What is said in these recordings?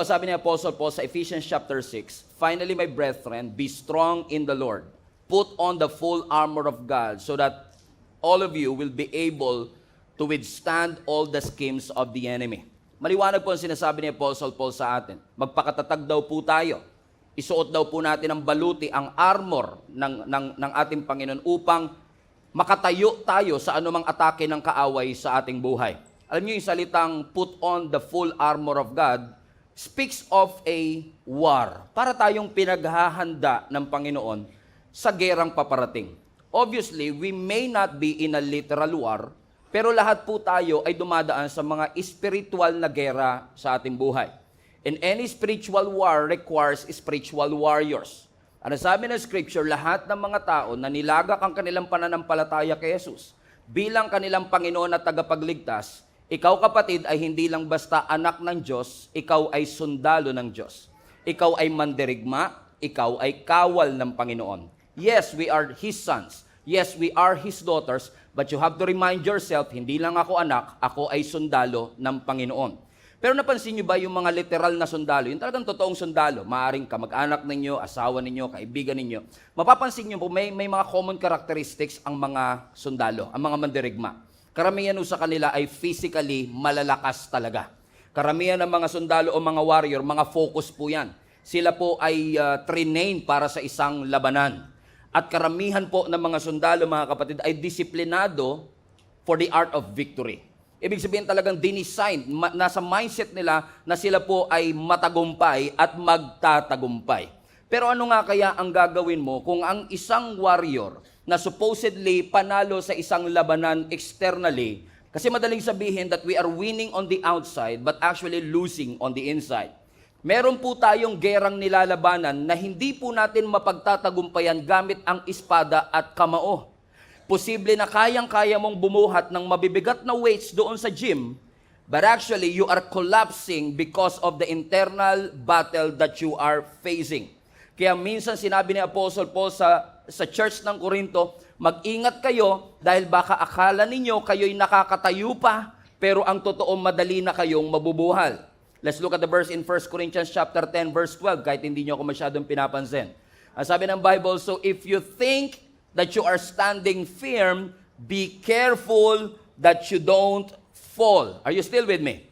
Sabi ni Apostle Paul sa Ephesians chapter 6, "Finally, my brethren, be strong in the Lord. Put on the full armor of God so that all of you will be able to withstand all the schemes of the enemy." Maliwanag po ang sinasabi ni Apostle Paul sa atin. Magpakatatag daw po tayo. Isuot daw po natin ang baluti, ang armor ng ating Panginoon upang makatayo tayo sa anumang atake ng kaaway sa ating buhay. Alam niyo yung salitang put on the full armor of God speaks of a war. Para tayong pinaghahanda ng Panginoon sa gerang paparating. Obviously, we may not be in a literal war, pero lahat po tayo ay dumadaan sa mga spiritual na gera sa ating buhay. And any spiritual war requires spiritual warriors. Ano sabi ng Scripture, lahat ng mga tao na nilagak ang kanilang pananampalataya kay Jesus bilang kanilang Panginoon at tagapagligtas, ikaw kapatid ay hindi lang basta anak ng Diyos, ikaw ay sundalo ng Diyos. Ikaw ay mandirigma, ikaw ay kawal ng Panginoon. Yes, we are His sons. Yes, we are His daughters. But you have to remind yourself, hindi lang ako anak, ako ay sundalo ng Panginoon. Pero napansin niyo ba yung mga literal na sundalo? Yung talagang totoong sundalo. Maaring kamag-anak ninyo, asawa ninyo, kaibigan ninyo. Mapapansin niyo po, may mga common characteristics ang mga sundalo, ang mga mandirigma. Karamihan sa kanila ay physically malalakas talaga. Karamihan ng mga sundalo o mga warrior, mga focus po yan. Sila po ay trained para sa isang labanan. At karamihan po ng mga sundalo, mga kapatid, ay disiplinado for the art of victory. Ibig sabihin talagang dinisign, nasa mindset nila na sila po ay matagumpay at magtatagumpay. Pero ano nga kaya ang gagawin mo kung ang isang warrior na supposedly panalo sa isang labanan externally, kasi madaling sabihin that we are winning on the outside but actually losing on the inside. Meron po tayong gerang nilalabanan na hindi po natin mapagtatagumpayan gamit ang espada at kamao. Posible na kayang-kaya mong bumuhat ng mabibigat na weights doon sa gym, but actually you are collapsing because of the internal battle that you are facing. Kaya minsan sinabi ni Apostle Paul sa church ng Corinto, mag-ingat kayo dahil baka akala ninyo kayo'y nakakatayo pa, pero ang totoo madali na kayong mabubuhal. Let's look at the verse in 1 Corinthians chapter 10 verse 12 kahit hindi nyo ako masyadong pinapansin. Ang sabi ng Bible, "So if you think that you are standing firm, be careful that you don't fall." Are you still with me?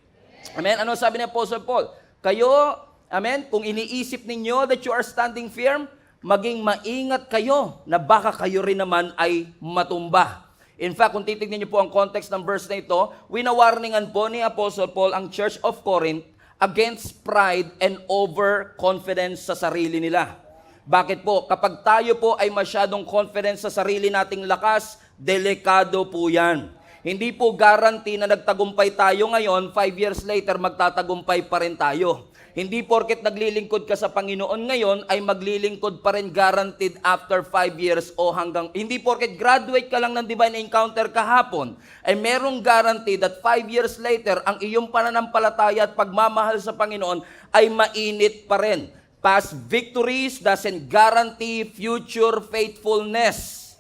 Amen? Ano sabi ni Apostle Paul? Kayo, amen, kung iniisip ninyo that you are standing firm, maging maingat kayo na baka kayo rin naman ay matumba. In fact, kung titignan niyo po ang context ng verse na ito, winawarningan po ni Apostle Paul ang Church of Corinth against pride and overconfidence sa sarili nila. Bakit po? Kapag tayo po ay masyadong confident sa sarili nating lakas, delikado po yan. Hindi po guarantee na nagtagumpay tayo ngayon, 5 years later magtatagumpay pa rin tayo. Hindi porket naglilingkod ka sa Panginoon ngayon ay maglilingkod pa rin guaranteed after 5 years o hanggang, hindi porket graduate ka lang ng divine encounter kahapon, ay merong guarantee that 5 years later, ang iyong pananampalataya at pagmamahal sa Panginoon ay mainit pa rin. Past victories doesn't guarantee future faithfulness.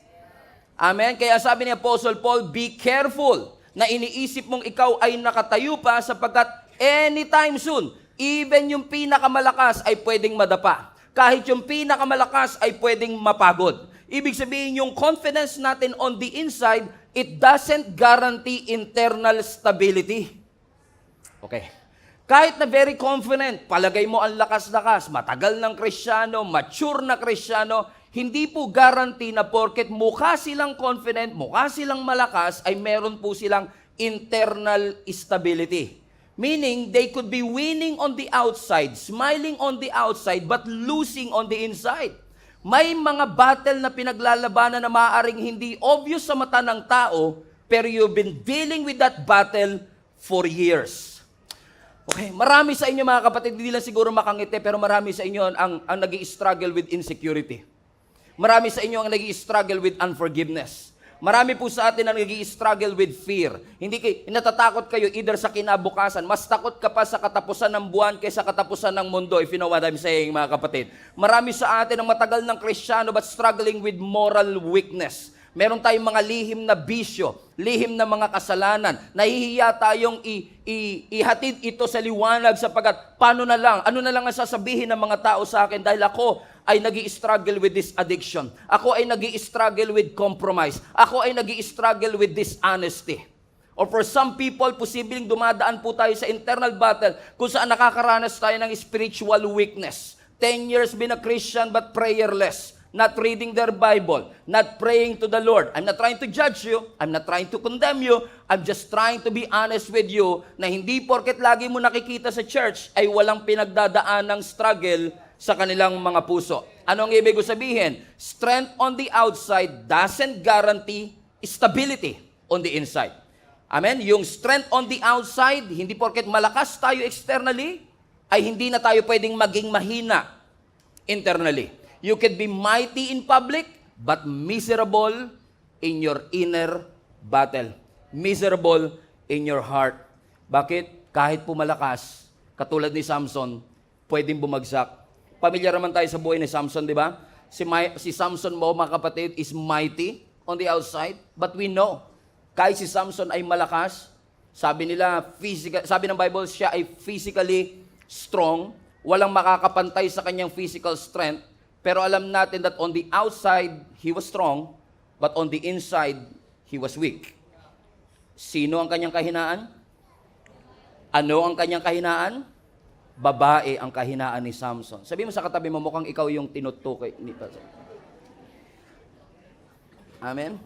Amen? Kaya sabi ni Apostle Paul, be careful na iniisip mong ikaw ay nakatayo pa sapagkat anytime soon, even yung pinakamalakas ay pwedeng madapa. Kahit yung pinakamalakas ay pwedeng mapagod. Ibig sabihin, yung confidence natin on the inside, it doesn't guarantee internal stability. Okay. Kahit na very confident, palagay mo ang lakas-lakas, matagal ng Kristiyano, mature na Kristiyano, hindi po guarantee na porket mukha silang confident, mukha silang malakas, ay meron po silang internal stability. Meaning, they could be winning on the outside, smiling on the outside, but losing on the inside. May mga battle na pinaglalabanan na maaaring hindi obvious sa mata ng tao, pero you've been dealing with that battle for years. Okay, marami sa inyo mga kapatid, hindi lang siguro makangiti, pero marami sa inyo ang nag-i-struggle with insecurity. Marami sa inyo ang nag-i-struggle with unforgiveness. Marami po sa atin ang nag-i-struggle with fear. Natatakot kayo either sa kinabukasan, mas takot ka pa sa katapusan ng buwan kaysa katapusan ng mundo, if you know what I'm saying, mga kapatid. Marami sa atin ang matagal ng Kristiyano but struggling with moral weakness. Meron tayong mga lihim na bisyo, lihim na mga kasalanan. Nahihiya tayong ihatid ito sa liwanag sapagkat ano na lang ang sasabihin ng mga tao sa akin dahil ako ay nag-i-struggle with this addiction. Ako ay nag-i-struggle with compromise. Ako ay nag-i-struggle with dishonesty. Or for some people, posibleng dumadaan po tayo sa internal battle kung saan nakakaranas tayo ng spiritual weakness. 10 years being a Christian but prayerless. Not reading their Bible, not praying to the Lord. I'm not trying to judge you. I'm not trying to condemn you. I'm just trying to be honest with you na hindi porket lagi mo nakikita sa church ay walang pinagdadaan ng struggle sa kanilang mga puso. Ano ang ibig sabihin? Strength on the outside doesn't guarantee stability on the inside. Amen? Yung strength on the outside, hindi porket malakas tayo externally, ay hindi na tayo pwedeng maging mahina internally. You can be mighty in public, but miserable in your inner battle. Miserable in your heart. Bakit? Kahit pumalakas, katulad ni Samson, pwedeng bumagsak. Pamilyar naman tayo sa buhay ni Samson, di ba? Si Samson mo, mga kapatid, is mighty on the outside, but we know, kahit si Samson ay malakas, sabi ng Bible, siya ay physically strong, walang makakapantay sa kanyang physical strength. Pero alam natin that on the outside, he was strong, but on the inside, he was weak. Sino ang kanyang kahinaan? Ano ang kanyang kahinaan? Babae ang kahinaan ni Samson. Sabi mo sa katabi mo, mukhang ikaw yung tinutukoy. Amen?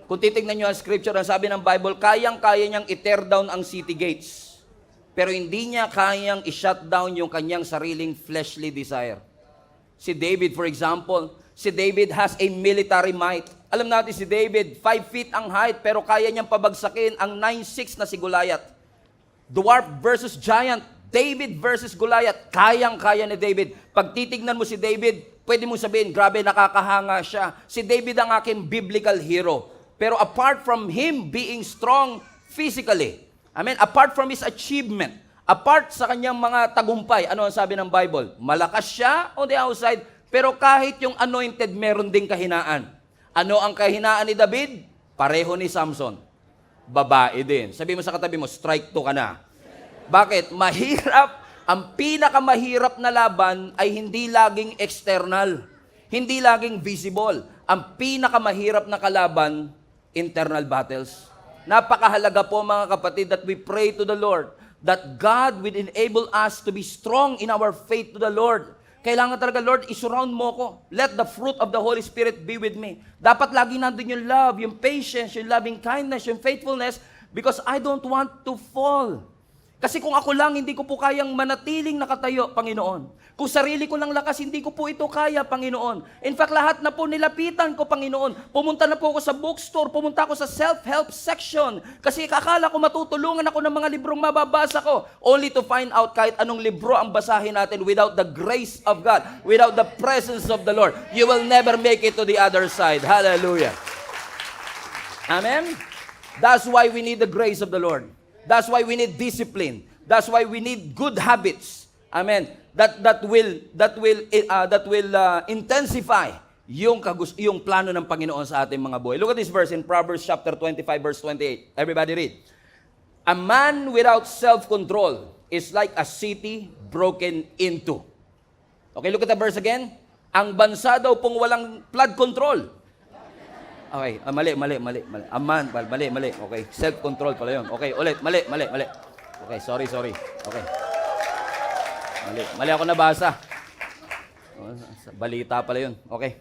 Kung titignan nyo ang scripture, ang sabi ng Bible, kayang-kaya niyang i-tear down ang city gates. Pero hindi niya kayang i-shut down yung kanyang sariling fleshly desire. Si David, for example, si David has a military might. Alam natin si David, 5 feet ang height, pero kaya niyang pabagsakin ang 9'6" na si Goliath. Dwarf versus giant, David versus Goliath, kayang-kaya ni David. Pag titignan mo si David, pwede mong sabihin, grabe, nakakahanga siya. Si David ang aking biblical hero. Pero apart from him being strong physically, apart from his achievement, apart sa kanyang mga tagumpay, ano ang sabi ng Bible? Malakas siya on the outside, pero kahit yung anointed, meron ding kahinaan. Ano ang kahinaan ni David? Pareho ni Samson. Babae din. Sabi mo sa katabi mo, strike 2 ka na. Bakit? Mahirap. Ang pinakamahirap na laban ay hindi laging external. Hindi laging visible. Ang pinakamahirap na kalaban, internal battles. Napakahalaga po mga kapatid that we pray to the Lord that God will enable us to be strong in our faith to the Lord. Kailangan talaga, Lord, isurround mo ko. Let the fruit of the Holy Spirit be with me. Dapat lagi nandun yung love, yung patience, yung loving kindness, yung faithfulness, because I don't want to fall. Kasi kung ako lang, hindi ko po kayang manatiling nakatayo, Panginoon. Kung sarili ko lang lakas, hindi ko po ito kaya, Panginoon. In fact, lahat na po nilapitan ko, Panginoon. Pumunta na po ako sa bookstore, pumunta ako sa self-help section. Kasi kakala ko matutulungan ako ng mga librong mababasa ko. Only to find out kahit anong libro ang basahin natin without the grace of God, without the presence of the Lord, you will never make it to the other side. Hallelujah. Amen? That's why we need the grace of the Lord. That's why we need discipline. That's why we need good habits. Amen. That will intensify yung plano ng Panginoon sa ating mga buhay. Look at this verse in Proverbs chapter 25 verse 28. Everybody read. A man without self-control is like a city broken into. Okay, look at the verse again. Ang bansa daw pong walang flood control. Okay, mali. Aman, mali. Okay, self-control pala yun. Okay, ulit, mali. Okay, sorry. Okay. Mali ako nabasa. Balita pala yun. Okay.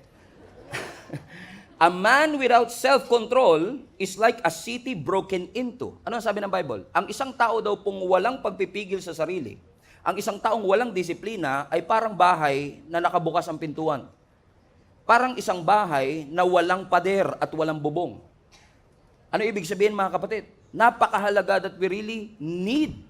A man without self-control is like a city broken into. Ano ang sabi ng Bible? Ang isang tao daw pong walang pagpipigil sa sarili, ang isang taong walang disiplina ay parang bahay na nakabukas ang pintuan. Parang isang bahay na walang pader at walang bubong. Ano ibig sabihin mga kapatid? Napakahalaga that we really need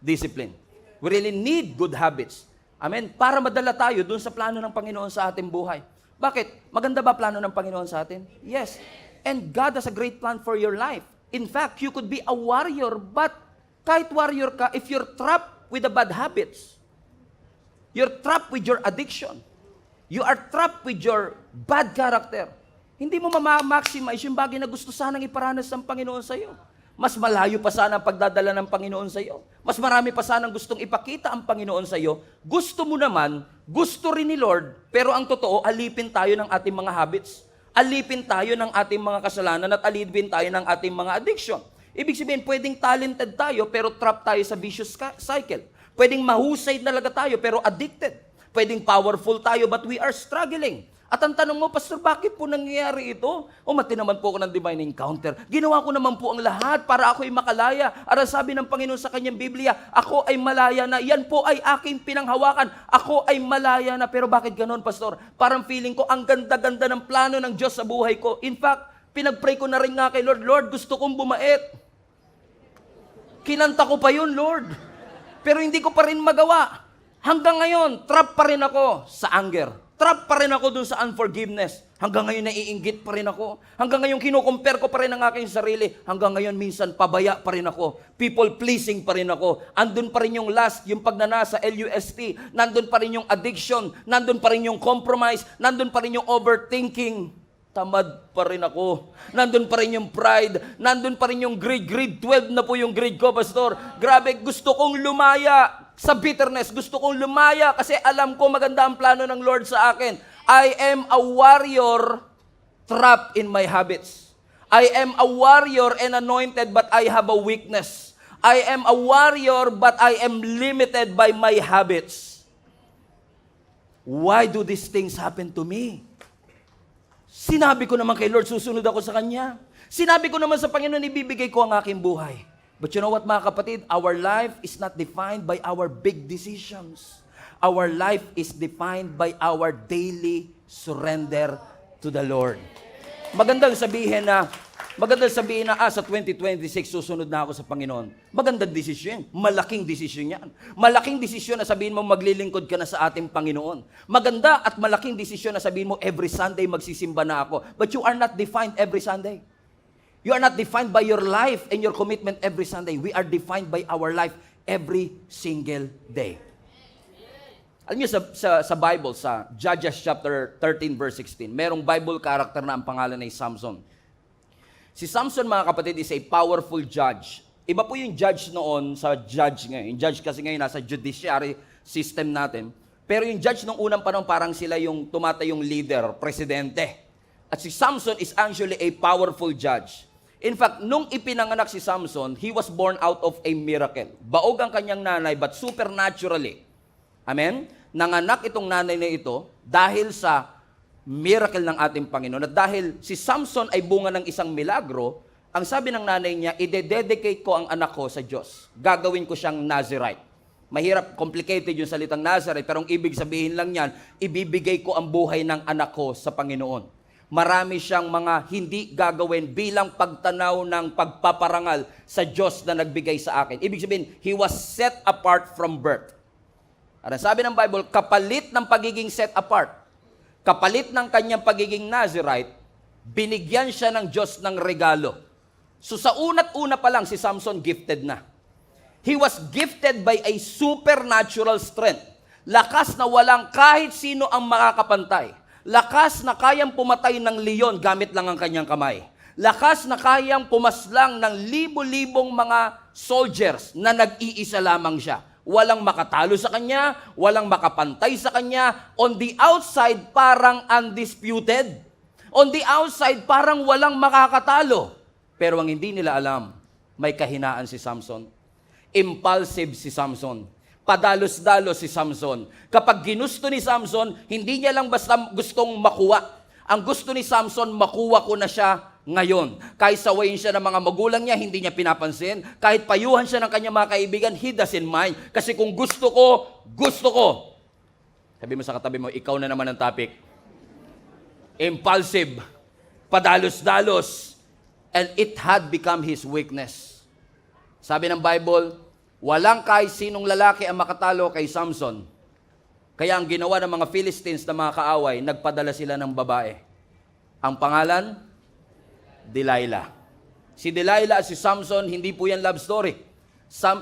discipline. We really need good habits. Amen? Para madala tayo dun sa plano ng Panginoon sa ating buhay. Bakit? Maganda ba plano ng Panginoon sa atin? Yes. And God has a great plan for your life. In fact, you could be a warrior, but kahit warrior ka, if you're trapped with the bad habits, you're trapped with your addiction, you are trapped with your bad character, Hindi mo ma-maximize yung bagay na gusto sanang iparanas ng Panginoon sa iyo. Mas malayo pa sana ang pagdadala ng Panginoon sa iyo. Mas marami pa sanang gustong ipakita ang Panginoon sa iyo. Gusto mo naman, gusto rin ni Lord, pero ang totoo, alipin tayo ng ating mga habits. Alipin tayo ng ating mga kasalanan at alipin tayo ng ating mga addiction. Ibig sabihin, pwedeng talented tayo, pero trap tayo sa vicious cycle. Pwedeng mahusay talaga tayo, pero addicted. Pwedeng powerful tayo, but we are struggling. At ang tanong mo, Pastor, bakit po nangyayari ito? Mati naman po ako ng divine encounter. Ginawa ko naman po ang lahat para ako'y makalaya. At ang sabi ng Panginoon sa kanyang Biblia, ako ay malaya na. Yan po ay aking pinanghawakan. Ako ay malaya na. Pero bakit ganon, Pastor? Parang feeling ko, ang ganda-ganda ng plano ng Diyos sa buhay ko. In fact, pinag-pray ko na rin nga kay Lord, Lord, gusto kong bumait. Kinanta ko pa yun, Lord. Pero hindi ko pa rin magawa. Hanggang ngayon, trap pa rin ako sa anger. Trap pa rin ako dun sa unforgiveness. Hanggang ngayon naiinggit pa rin ako. Hanggang ngayon kinukumpare ko pa rin ang aking sarili. Hanggang ngayon minsan pabaya pa rin ako. People pleasing pa rin ako. Andun pa rin yung lust, yung pagnanasa, LUST. Nandun pa rin yung addiction. Nandun pa rin yung compromise. Nandun pa rin yung overthinking. Tamad pa rin ako. Nandun pa rin yung pride. Nandun pa rin yung greed. Grade 12 na po yung grade ko, Pastor. Grabe, gusto kong lumaya sa bitterness. Gusto kong lumaya kasi alam ko maganda ang plano ng Lord sa akin. I am a warrior trapped in my habits. I am a warrior and anointed but I have a weakness. I am a warrior but I am limited by my habits. Why do these things happen to me? Sinabi ko naman kay Lord, susunod ako sa Kanya. Sinabi ko naman sa Panginoon, ibibigay ko ang aking buhay. But you know what, mga kapatid? Our life is not defined by our big decisions. Our life is defined by our daily surrender to the Lord. Magandang sabihin na sa 2026 susunod na ako sa Panginoon. Magandang desisyon. Malaking desisyon yan. Malaking desisyon na sabihin mo maglilingkod ka na sa ating Panginoon. Maganda at malaking desisyon na sabihin mo every Sunday magsisimba na ako. But you are not defined every Sunday. You are not defined by your life and your commitment every Sunday. We are defined by our life every single day. Alam niyo sa Bible, sa Judges chapter 13 verse 16, merong Bible character na ang pangalan ay Samson. Si Samson, mga kapatid, is a powerful judge. Iba po yung judge noon sa judge ngayon. Yung judge kasi ngayon nasa judiciary system natin. Pero yung judge nung unang panahon, parang sila yung tumatayong leader, presidente. At si Samson is actually a powerful judge. In fact, nung ipinanganak si Samson, he was born out of a miracle. Baog ang kanyang nanay, but supernaturally. Amen? Nanganak itong nanay na ito dahil sa miracle ng ating Panginoon. At dahil si Samson ay bunga ng isang milagro, ang sabi ng nanay niya, ide-dedicate ko ang anak ko sa Diyos. Gagawin ko siyang Nazirite. Mahirap, complicated yung salitang Nazirite, pero ang ibig sabihin lang yan, ibibigay ko ang buhay ng anak ko sa Panginoon. Marami siyang mga hindi gagawin bilang pagtanaw ng pagpaparangal sa Diyos na nagbigay sa akin. Ibig sabihin, he was set apart from birth. At sabi ng Bible, kapalit ng pagiging set apart, kapalit ng kanyang pagiging Nazirite, binigyan siya ng Diyos ng regalo. So sa una't-una pa lang, si Samson gifted na. He was gifted by a supernatural strength. Lakas na walang kahit sino ang makakapantay. Lakas na kayang pumatay ng leon gamit lang ang kanyang kamay. Lakas na kayang pumaslang ng libo-libong mga soldiers na nag-iisa lamang siya. Walang makatalo sa kanya, walang makapantay sa kanya. On the outside, parang undisputed. On the outside, parang walang makakatalo. Pero ang hindi nila alam, may kahinaan si Samson. Impulsive si Samson. Padalos-dalos si Samson. Kapag ginusto ni Samson, hindi niya lang basta gustong makuha. Ang gusto ni Samson, makuha ko na siya ngayon. Kahit sawayin siya ng mga magulang niya, hindi niya pinapansin. Kahit payuhan siya ng kanyang mga kaibigan, he doesn't mind. Kasi kung gusto ko, gusto ko. Sabi mo sa katabi mo, ikaw na naman ang topic. Impulsive. Padalos-dalos. And it had become his weakness. Sabi ng Bible, walang kahit sinong lalaki ang makatalo kay Samson. Kaya ang ginawa ng mga Philistines na mga kaaway, nagpadala sila ng babae. Ang pangalan? Delilah. Si Delilah at si Samson, hindi po yan love story.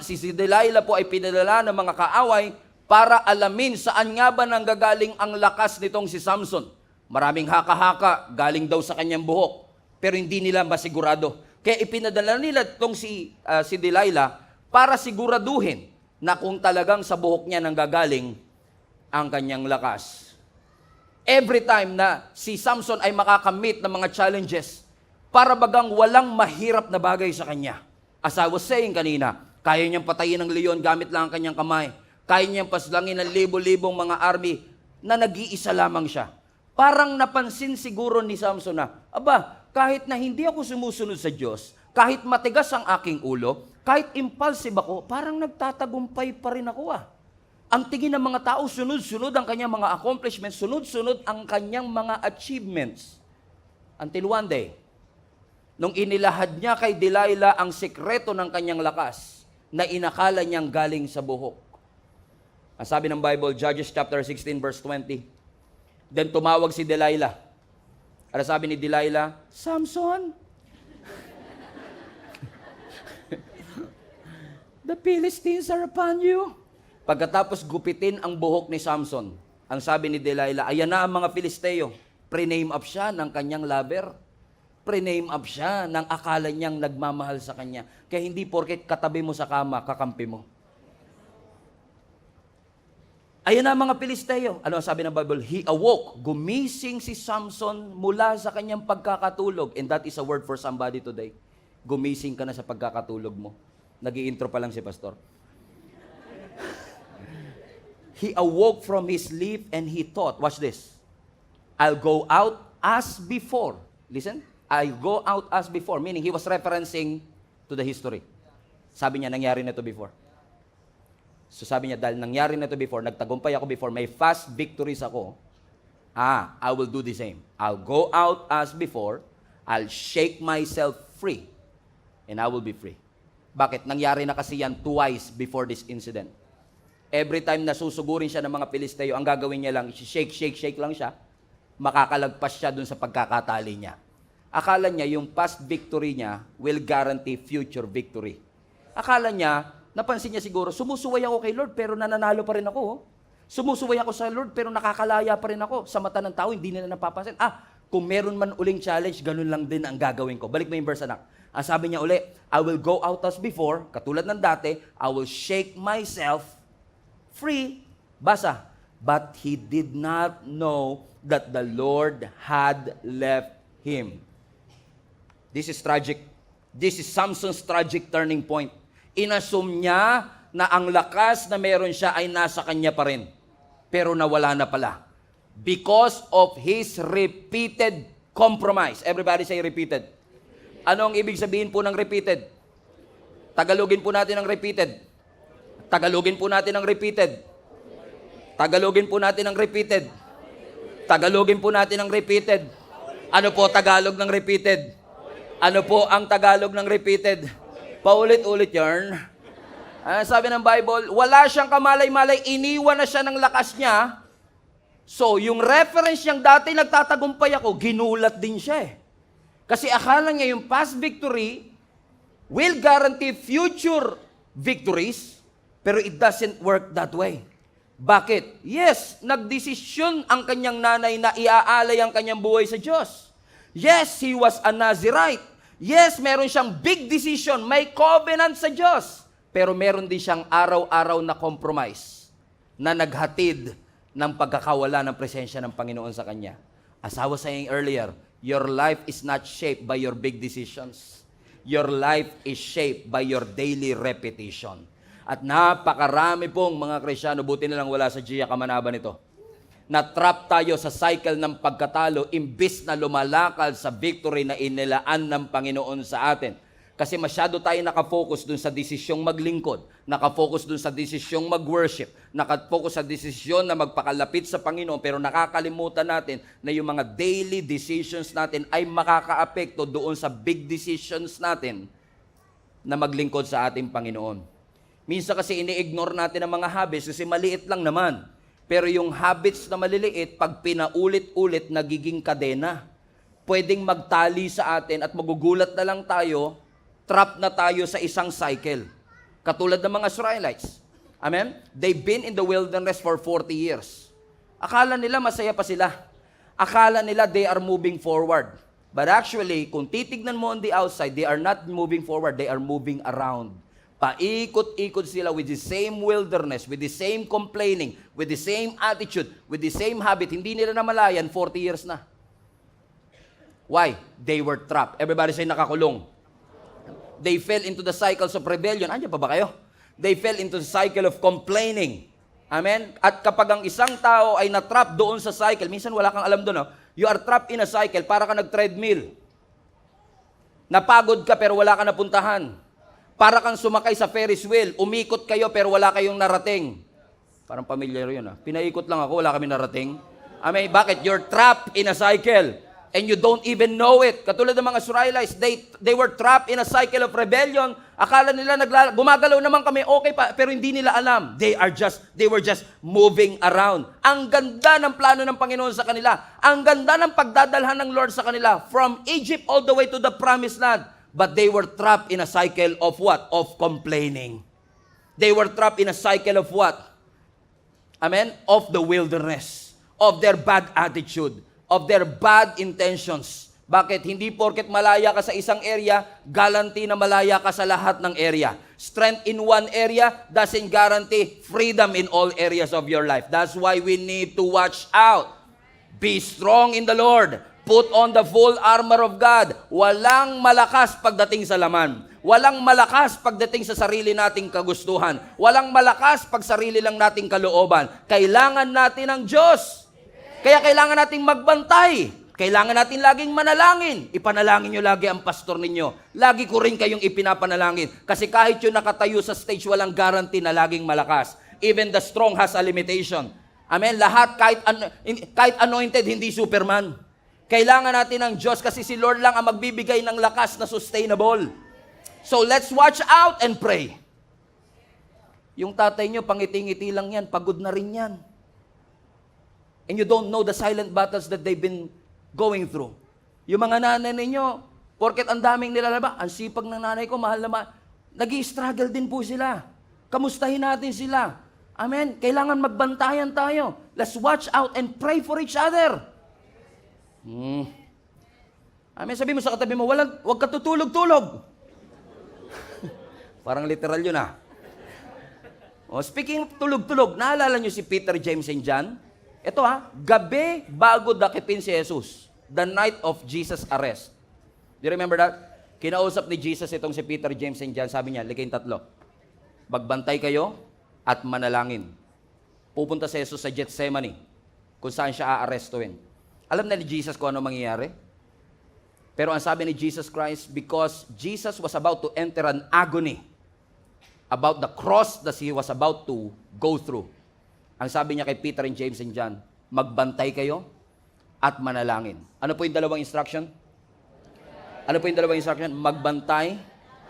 Si Delilah po ay pinadala ng mga kaaway para alamin saan nga ba nanggagaling ang lakas nitong si Samson. Maraming haka-haka, galing daw sa kanyang buhok. Pero hindi nila masigurado. Kaya ipinadala nila itong si Delilah para siguraduhin na kung talagang sa buhok niya nanggagaling ang kanyang lakas. Every time na si Samson ay makakamit ng mga challenges, para bagang walang mahirap na bagay sa kanya. As I was saying kanina, kaya niyang patayin ng leon gamit lang ang kanyang kamay. Kaya niyang paslangin ng libo-libong mga army na nag-iisa lamang siya. Parang napansin siguro ni Samson na, aba, kahit na hindi ako sumusunod sa Diyos, kahit matigas ang aking ulo, kahit impulsive ako, parang nagtatagumpay pa rin ako Ang tingin ng mga tao, sunod-sunod ang kanyang mga accomplishments, sunod-sunod ang kanyang mga achievements. Until one day, nung inilahad niya kay Delilah ang sikreto ng kanyang lakas, na inakala niyang galing sa buhok. Ang sabi ng Bible, Judges chapter 16 verse 20, then tumawag si Delilah. Ano sabi ni Delilah? Samson, the Philistines are upon you. Pagkatapos gupitin ang buhok ni Samson, ang sabi ni Delilah, ayan na ang mga Filisteo. Pre-name up siya ng kanyang lover. Pre-name up siya ng akala niyang nagmamahal sa kanya. Kaya hindi porket katabi mo sa kama, kakampi mo. Ayan na ang mga Filisteo. Ano ang sabi ng Bible? He awoke. Gumising si Samson mula sa kanyang pagkakatulog. And that is a word for somebody today. Gumising ka na sa pagkakatulog mo. Nag-i-intro pa lang si Pastor. He awoke from his sleep and he thought, watch this, I'll go out as before. Listen, I'll go out as before. Meaning, he was referencing to the history. Sabi niya, nangyari na ito before. So sabi niya, dahil nangyari na ito before, nagtagumpay ako before, may fast victories ako, I will do the same. I'll go out as before, I'll shake myself free, and I will be free. Bakit? Nangyari na kasi yan twice before this incident. Every time na susugurin siya ng mga Pilisteo, ang gagawin niya lang, shake lang siya, makakalagpas siya dun sa pagkakatali niya. Akala niya yung past victory niya will guarantee future victory. Akala niya, napansin niya siguro, sumusuway ako kay Lord pero nananalo pa rin ako. Sumusuway ako sa Lord pero nakakalaya pa rin ako. Sa mata ng tao, hindi nila napapansin. Kung meron man uling challenge, ganun lang din ang gagawin ko. Balik mo yung verse, anak. Ang sabi niya uli, I will go out as before, katulad ng dati, I will shake myself free. Basa. But he did not know that the Lord had left him. This is tragic. This is Samson's tragic turning point. Inassume niya na ang lakas na meron siya ay nasa kanya pa rin. Pero nawala na pala. Because of his repeated compromise. Everybody say repeated. Anong ibig sabihin po ng repeated? Tagalogin po natin ang repeated. Tagalogin po natin ang repeated. Tagalogin po natin ang repeated. Tagalogin po natin ang repeated. Ano po Tagalog ng repeated? Ano po ang Tagalog ng repeated? Paulit-ulit yarn. Sabi ng Bible, wala siyang kamalay-malay, iniwan na siya ng lakas niya. So, yung reference niyang dati nagtatagumpay ako, ginulat din siya Kasi akala niya yung past victory will guarantee future victories, pero it doesn't work that way. Bakit? Yes, nagdesisyon ang kanyang nanay na iaalay ang kanyang buhay sa Diyos. Yes, he was a Nazirite. Yes, meron siyang big decision, may covenant sa Diyos. Pero meron din siyang araw-araw na compromise na naghatid ng pagkakawala ng presensya ng Panginoon sa kanya. As I was saying earlier, your life is not shaped by your big decisions. Your life is shaped by your daily repetition. At napakarami pong mga Kristyano, buti na lang wala sa Gia Kamanaban ito, na-trap tayo sa cycle ng pagkatalo imbis na lumalakad sa victory na inilaan ng Panginoon sa atin. Kasi masyado tayo nakafocus dun sa desisyong maglingkod, nakafocus dun sa desisyong mag-worship, nakafocus sa desisyon na magpakalapit sa Panginoon, pero nakakalimutan natin na yung mga daily decisions natin ay makakaapekto doon sa big decisions natin na maglingkod sa ating Panginoon. Minsan kasi ini-ignore natin ang mga habits kasi maliit lang naman. Pero yung habits na maliliit, pag pinaulit-ulit, nagiging kadena. Pwedeng magtali sa atin at magugulat na lang tayo, trap na tayo sa isang cycle. Katulad ng mga Israelites. Amen? They've been in the wilderness for 40 years. Akala nila masaya pa sila. akala nila they are moving forward. But actually, kung titignan mo on the outside, they are not moving forward, they are moving around. Paikot-ikot sila with the same wilderness, with the same complaining, with the same attitude, with the same habit. Hindi nila namalayan, 40 years na. Why? They were trapped. Everybody say nakakulong. They fell into the cycles of rebellion. Andiyan pa ba kayo? They fell into the cycle of complaining. Amen? At kapag ang isang tao ay na-trap doon sa cycle, minsan wala kang alam doon, no? You are trapped in a cycle, para ka nag-treadmill. Napagod ka pero wala ka napuntahan. Para kang sumakay sa Ferris wheel, umikot kayo pero wala kayong narating. Parang familiar yun, ha? Pinaikot lang ako, wala kami narating. Amen? Bakit? You're trapped in a cycle. And you don't even know it. Katulad ng mga Israelites, they were trapped in a cycle of rebellion. Akala nila gumagalaw naman kami, okay pa, pero hindi nila alam. They were just moving around. Ang ganda ng plano ng Panginoon sa kanila. Ang ganda ng pagdadalhan ng Lord sa kanila. From Egypt all the way to the promised land. But they were trapped in a cycle of what? Of complaining. They were trapped in a cycle of what? Amen? Of the wilderness. Of their bad attitude. Of their bad intentions. Bakit? Hindi porket malaya ka sa isang area, guarantee na malaya ka sa lahat ng area. Strength in one area doesn't guarantee freedom in all areas of your life. That's why we need to watch out. Be strong in the Lord. Put on the full armor of God. Walang malakas pagdating sa laman. Walang malakas pagdating sa sarili nating kagustuhan. Walang malakas pag sarili lang nating kalooban. Kailangan natin ng Diyos. Kaya kailangan nating magbantay. Kailangan natin laging manalangin. Ipanalangin nyo lagi ang pastor ninyo. Lagi ko rin kayong ipinapanalangin. Kasi kahit yung nakatayo sa stage, walang guarantee na laging malakas. Even the strong has a limitation. Amen? Lahat, kahit anointed, hindi Superman. Kailangan natin ng Diyos kasi si Lord lang ang magbibigay ng lakas na sustainable. So let's watch out and pray. Yung tatay nyo, pangiti-ngiti lang yan. Pagod na rin yan. And you don't know the silent battles that they've been going through. Yung mga nanay ninyo, porket ang daming nilalaba, ang sipag ng nanay ko, mahal na nag-i-struggle din po sila. Kamustahin natin sila. Amen? Kailangan magbantayan tayo. Let's watch out and pray for each other. Amen? Sabi mo sa katabi mo, wag ka tutulog-tulog. Parang literal yun, ha? Speaking of tulog-tulog, naalala nyo si Peter, James, and John? Ito, gabi bago dakipin si Jesus. The night of Jesus' arrest. Do you remember that? Kinausap ni Jesus itong si Peter, James, and John. Sabi niya, likayin tatlo. Magbantay kayo at manalangin. Pupunta si Jesus sa Gethsemane, kung saan siya aarestuin. Alam na ni Jesus kung ano mangyayari? Pero ang sabi ni Jesus Christ, because Jesus was about to enter an agony about the cross that he was about to go through. Ang sabi niya kay Peter and James and John, magbantay kayo at manalangin. Ano po yung dalawang instruction? Ano po yung dalawang instruction? Magbantay,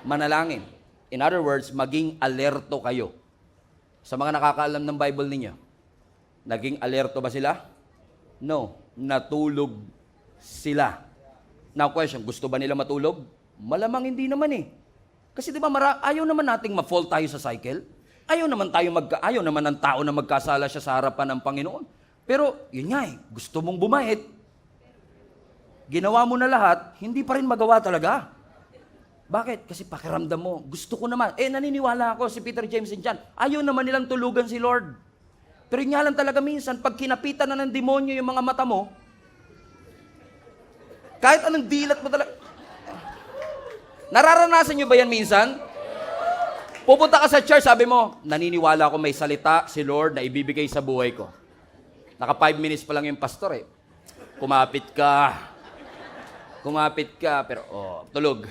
manalangin. In other words, maging alerto kayo. Sa mga nakakaalam ng Bible ninyo, naging alerto ba sila? No. Natulog sila. Now question, gusto ba nila matulog? Malamang hindi naman eh. Kasi di ba ayaw naman nating ma-fall tayo sa cycle. Ayaw naman ng tao na magkasala siya sa harapan ng Panginoon. Pero, yun nga gusto mong bumait. Ginawa mo na lahat, hindi pa rin magawa talaga. Bakit? Kasi pakiramdam mo, gusto ko naman. Naniniwala ako si Peter, James, and John. Ayaw naman nilang tulugan si Lord. Pero yun nga lang talaga minsan, pag kinapitan na ng demonyo yung mga mata mo, kahit anong dilat mo talaga. Nararanasan nyo ba yan minsan? Pupunta ka sa church, sabi mo, naniniwala ako may salita si Lord na ibibigay sa buhay ko. Naka 5 minutes pa lang yung pastor eh. Kumapit ka, pero tulog.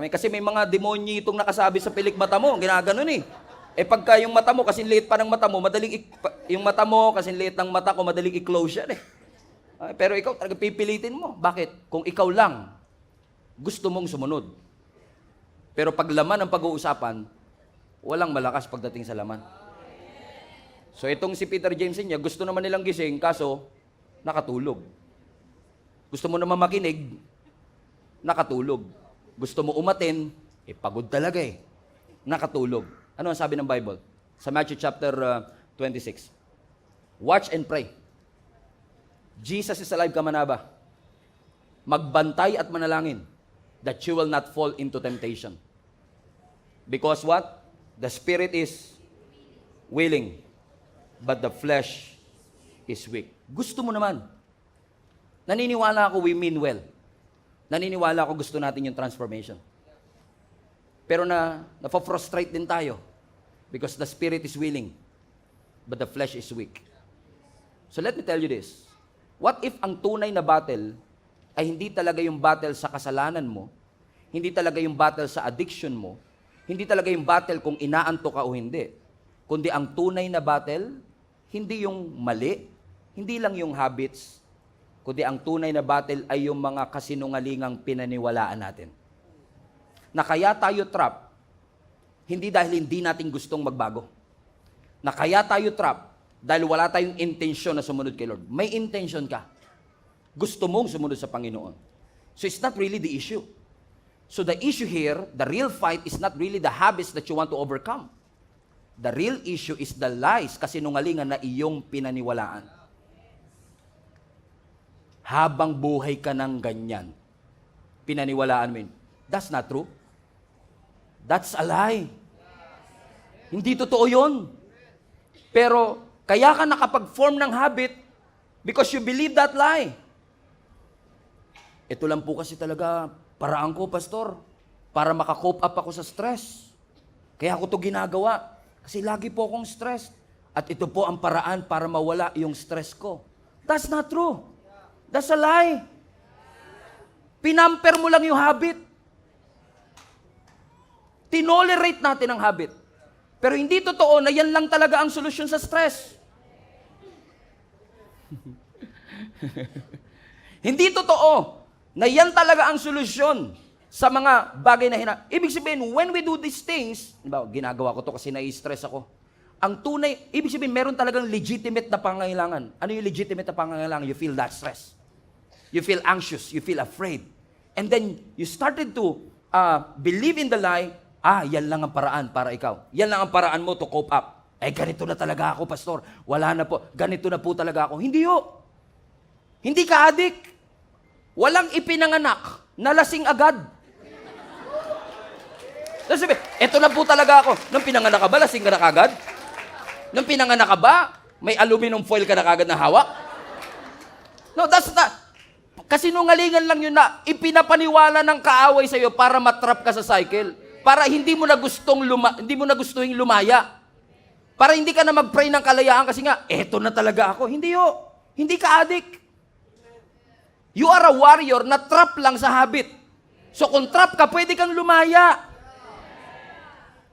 Kasi may mga demonyo itong nakasabi sa pilik mata mo, ginaganon eh. Pagka yung mata mo, kasing liit pa ng mata mo, yung mata mo, kasing liit ng mata ko, madaling i-close yan eh. Pero ikaw, talaga pipilitin mo. Bakit? Kung ikaw lang, gusto mong sumunod. Pero pag laman ang pag-uusapan, walang malakas pagdating sa laman. So itong si Peter, James niya, gusto naman nilang gising, kaso nakatulog. Gusto mo naman makinig, nakatulog. Gusto mo umatin, pagod talaga eh. Nakatulog. Ano ang sabi ng Bible? Sa Matthew chapter 26. Watch and pray. Jesus is alive ka manaba. Magbantay at manalangin that you will not fall into temptation. Because what? The spirit is willing, but the flesh is weak. Gusto mo naman. Naniniwala ako we mean well. Naniniwala ako gusto natin yung transformation. Pero napafrustrate din tayo because the spirit is willing, but the flesh is weak. So let me tell you this. What if ang tunay na battle ay hindi talaga yung battle sa kasalanan mo, hindi talaga yung battle sa addiction mo, hindi talaga yung battle kung inaanto ka o hindi, kundi ang tunay na battle, hindi yung mali, hindi lang yung habits, kundi ang tunay na battle ay yung mga kasinungalingang pinaniwalaan natin. Na kaya tayo trap, hindi dahil hindi natin gustong magbago. Na kaya tayo trap, dahil wala tayong intensyon na sumunod kay Lord. May intention ka. Gusto mong sumunod sa Panginoon. So it's not really the issue. So the issue here, the real fight is not really the habits that you want to overcome. The real issue is the lies, kasinungalingan na iyong pinaniwalaan. Habang buhay ka ng ganyan, pinaniwalaan mo yun. That's not true. That's a lie. Hindi totoo yun. Pero, kaya ka nakapag-form ng habit because you believe that lie. Ito lang po kasi talaga paraan ko, pastor, para makakope up ako sa stress. Kaya ako to ginagawa. Kasi lagi po akong stressed. At ito po ang paraan para mawala yung stress ko. That's not true. That's a lie. Pinamper mo lang yung habit. Tinolerate natin ang habit. Pero hindi totoo na yan lang talaga ang solusyon sa stress. Hindi totoo na yan talaga ang solusyon sa mga bagay na Ibig sabihin, when we do these things, ginagawa ko to kasi nai-stress ako. Ang tunay, ibig sabihin, meron talagang legitimate na pangangailangan. Ano yung legitimate na pangangailangan? You feel that stress. You feel anxious. You feel afraid. And then, you started to believe in the lie, yan lang ang paraan para ikaw. Yan lang ang paraan mo to cope up. Ganito na talaga ako, pastor. Wala na po. Ganito na po talaga ako. Hindi ho. Hindi ka adik. Walang ipinanganak na lasing agad. Tapos sabi, eto na po talaga ako. Nung pinanganak ka ba, lasing ka na kagad? Nung pinanganak ka ba, may aluminum foil ka na kagad na hawak? No, that's not. Kasi nungalingan lang yun na ipinapaniwala ng kaaway sa'yo para matrap ka sa cycle. Para hindi mo na gustuhin lumaya. Para hindi ka na mag-pray ng kalayaan kasi nga, eto na talaga ako. Hindi ho. Hindi ka adik. You are a warrior na trap lang sa habit. So kung trap ka, pwede kang lumaya.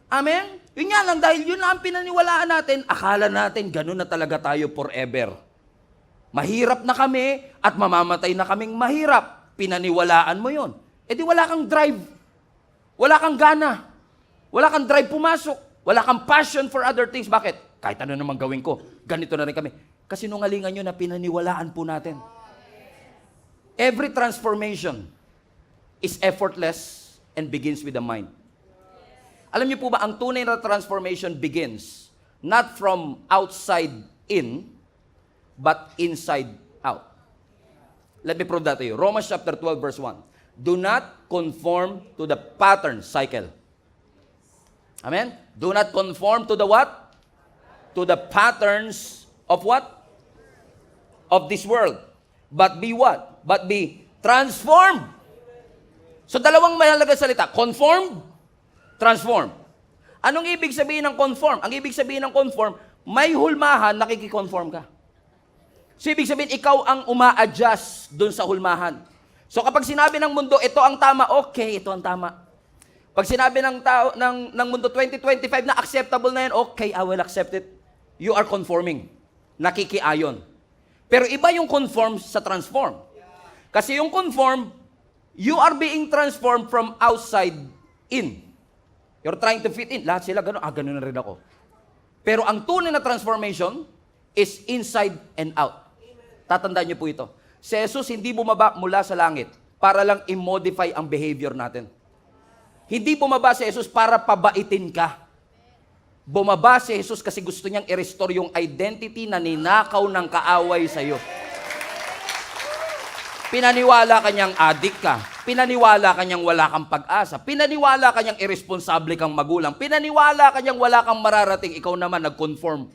Amen? Yun nga lang, dahil yun lang ang pinaniwalaan natin, akala natin, ganun na talaga tayo forever. Mahirap na kami at mamamatay na kaming mahirap. Pinaniwalaan mo yun. Di wala kang drive. Wala kang gana. Wala kang drive pumasok. Wala kang passion for other things. Bakit? Kahit ano naman gawin ko, ganito na rin kami. Kasi nungalingan nyo na pinaniwalaan po natin. Every transformation is effortless and begins with the mind. Alam niyo po ba, ang tunay na transformation begins not from outside in, but inside out. Let me prove that to you. Romans chapter 12, verse 1. Do not conform to the pattern cycle. Amen? Do not conform to the what? To the patterns of what? Of this world. But be what? But be transformed. So dalawang mahalaga salita. Conform, transform. Anong ibig sabihin ng conform? Ang ibig sabihin ng conform, may hulmahan, nakikikonform ka. So ibig sabihin, ikaw ang uma-adjust dun sa hulmahan. So kapag sinabi ng mundo, ito ang tama, okay, ito ang tama. Pag sinabi ng tao ng mundo 2025 na acceptable na yan, okay, I will accept it. You are conforming. Nakikiayon. Pero iba yung conform sa transform. Kasi yung conform, you are being transformed from outside in. You're trying to fit in. Lahat sila gano'n, gano'n na rin ako. Pero ang tunay na transformation is inside and out. Tatandaan niyo po ito. Si Jesus hindi bumaba mula sa langit para lang i-modify ang behavior natin. Hindi bumaba si Jesus para pabaitin ka. Bumaba si Jesus kasi gusto niyang i-restore yung identity na ninakaw ng kaaway sa iyo. Pinaniwala ka niyang adik ka. Pinaniwala ka niyang wala kang pag-asa. Pinaniwala ka niyang irresponsable kang magulang. Pinaniwala ka niyang wala kang mararating. Ikaw naman nag-conform.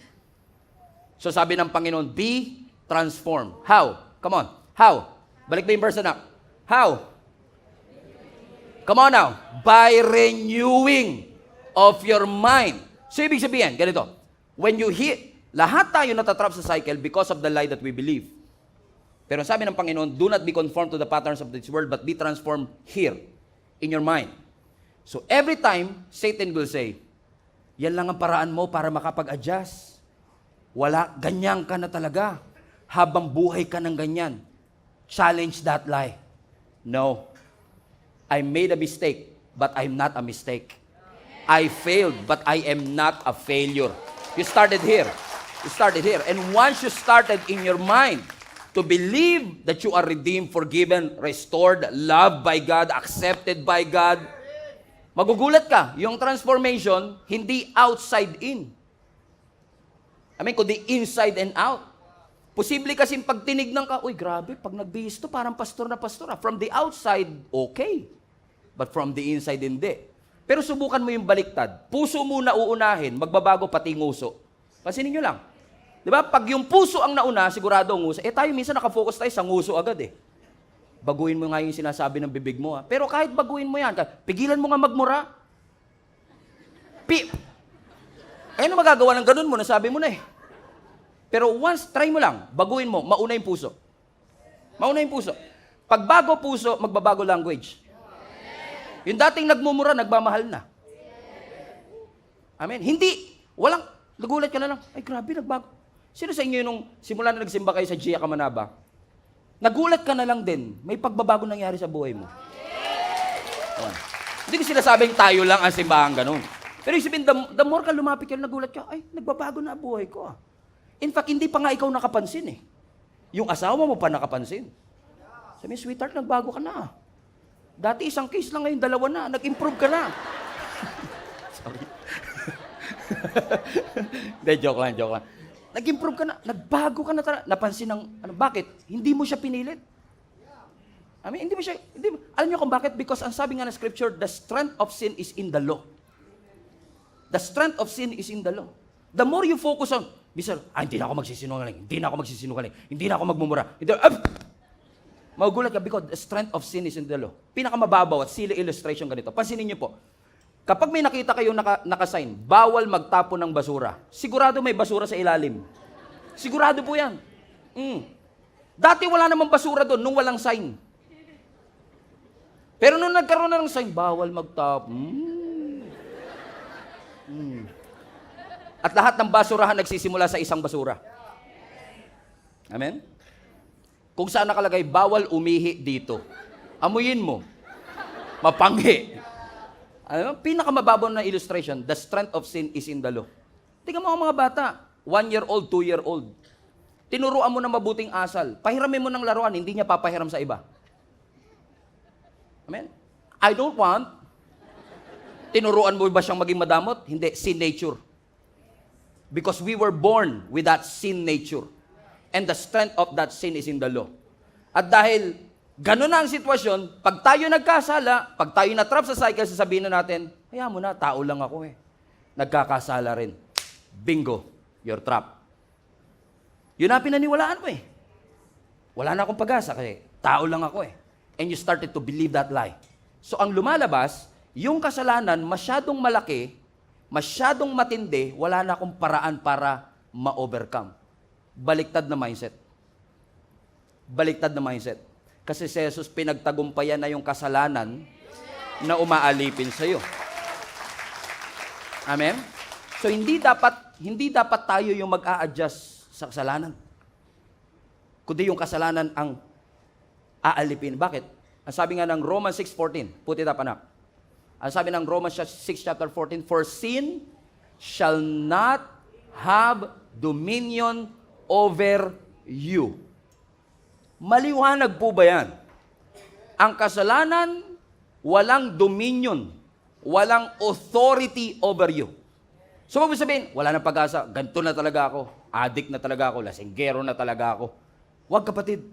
So sabi ng Panginoon, be transformed. How? Come on. How? Balik mo yung verse na. How? Come on now. By renewing of your mind. So ibig sabihin, ganito. When you hit, lahat tayo natatrap sa cycle because of the lie that we believe. Pero sabi ng Panginoon, do not be conformed to the patterns of this world, but be transformed here, in your mind. So every time, Satan will say, yan lang ang paraan mo para makapag-adjust. Wala, ganyan ka na talaga. Habang buhay ka ng ganyan. Challenge that lie. No. I made a mistake, but I'm not a mistake. I failed, but I am not a failure. You started here. You started here. And once you started in your mind, to believe that you are redeemed, forgiven, restored, loved by God, accepted by God, magugulat ka. Yung transformation, hindi outside in. Kundi inside and out. Posible kasing pag tinignan ka, uy, grabe, pag nagbihis to, parang pastor na pastor. From the outside, okay. But from the inside, hindi. Pero subukan mo yung baliktad. Puso muna uunahin, magbabago pati nguso. Pansinin nyo lang. Di ba? Pag yung puso ang nauna, sigurado ang nguso. Tayo minsan nakafocus tayo sa nguso agad eh. Baguhin mo nga yung sinasabi ng bibig mo. Pero kahit baguhin mo yan, pigilan mo nga magmura. Ano magagawa ng ganun mo? Nasabi mo na eh. Pero once, try mo lang. Baguhin mo. Mauna yung puso. Mauna yung puso. Pag bago puso, magbabago language. Yung dating nagmumura, nagmamahal na. Amen? Hindi. Walang, nagulat ka na lang. Ay, grabe, nagbago. Sino sa inyo nung simula na nagsimba kayo sa Gia Kamanaba? Nagulat ka na lang din, may pagbabago nangyari sa buhay mo. Hindi ko sinasabing tayo lang ang simbahan ganun. Pero isipin, the more ka lumapit ka, nagulat ka, ay, nagbabago na buhay ko. In fact, hindi pa nga ikaw nakapansin eh. Yung asawa mo pa nakapansin. Sabi, sweetheart, nagbago ka na. Dati isang case lang, ngayon dalawa na, nag-improve ka na. Sorry. Hindi, joke lang. Nag-improve ka na, nagbago ka na talaga. Napansin ng, bakit? Hindi mo siya pinilit. Hindi mo siya, alam niyo kung bakit? Because ang sabi nga ng scripture, the strength of sin is in the law. The strength of sin is in the law. The more you focus on, hindi na ako magsisinungaling, hindi na ako magmumura, magugulat ka because the strength of sin is in the law. Pinakamababaw at silly illustration ganito. Pansinin niyo po, kapag may nakita kayong nakasign, bawal magtapon ng basura, sigurado may basura sa ilalim. Sigurado po yan. Dati wala namang basura doon nung walang sign. Pero nung nagkaroon na ng sign, bawal magtapon. At lahat ng basurahan nagsisimula sa isang basura. Amen? Kung saan nakalagay, bawal umihi dito. Amuyin mo. Mapanghi. Pinakamababaw na illustration, the strength of sin is in the law. Tingnan mo ang mga bata, 1-year-old, 2-year-old. Tinuruan mo ng mabuting asal. Pahiramin mo ng laruan, hindi niya papahiram sa iba. Amen? I don't want. Tinuruan mo ba siyang maging madamot? Hindi, sin nature. Because we were born with that sin nature. And the strength of that sin is in the law. At dahil ganun na ang sitwasyon, pag tayo nagkasala, pag tayo na-trap sa cycle, sasabihin na natin, hayaan mo na, tao lang ako eh. Nagkakasala rin. Bingo, you're trapped. Yun na pinaniwalaan mo eh. Wala na akong pag-asa kasi tao lang ako eh. And you started to believe that lie. So ang lumalabas, yung kasalanan masyadong malaki, masyadong matindi, wala na akong paraan para ma-overcome. Baliktad na mindset. Baliktad na mindset. Kasi si Jesus pinagtagumpayan na yung kasalanan na umaalipin sa iyo. Amen? So hindi dapat tayo yung mag-a-adjust sa kasalanan. Kundi yung kasalanan ang aalipin. Bakit? Ang sabi nga ng Romans 6:14, put it up anak. Ang sabi ng Romans 6:14, for sin shall not have dominion over you. Maliwanag po ba yan? Ang kasalanan, walang dominion, walang authority over you. So, mabig sabihin, wala na pag-asa, ganito na talaga ako, addict na talaga ako, lasinggero na talaga ako. Huwag kapatid,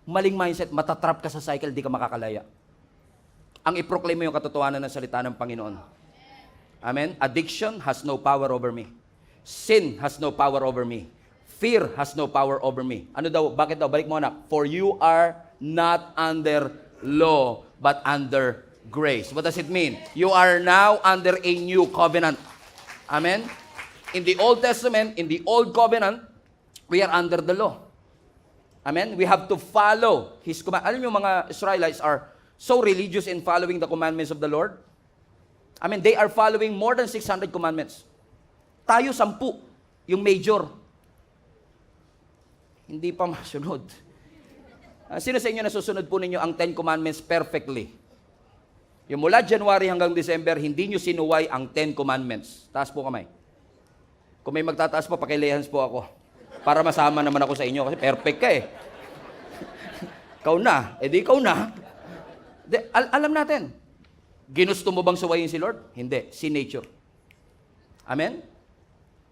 maling mindset, matatrap ka sa cycle, di ka makakalaya. Ang i-proclaim mo yung katotohanan ng salita ng Panginoon. Amen? Addiction has no power over me. Sin has no power over me. Fear has no power over me. Ano daw? Bakit daw? Balik mo anak. For you are not under law, but under grace. What does it mean? You are now under a new covenant. Amen? In the Old Testament, in the Old Covenant, we are under the law. Amen? We have to follow His command. Alam niyo, mga Israelites are so religious in following the commandments of the Lord. I mean, they are following more than 600 commandments. Tayo, 10. Yung major. Hindi pa masunod. Sino sa inyo nasusunod po ninyo ang 10 commandments perfectly? Yung mula January hanggang December, hindi nyo sinuway ang 10 commandments. Taas po kamay. Kung may magtataas po, pakilehans po ako. Para masama naman ako sa inyo kasi perfect ka eh. Ikaw na. Di ikaw na. Alam natin. Ginusto mo bang suwayin si Lord? Hindi. Si nature. Amen?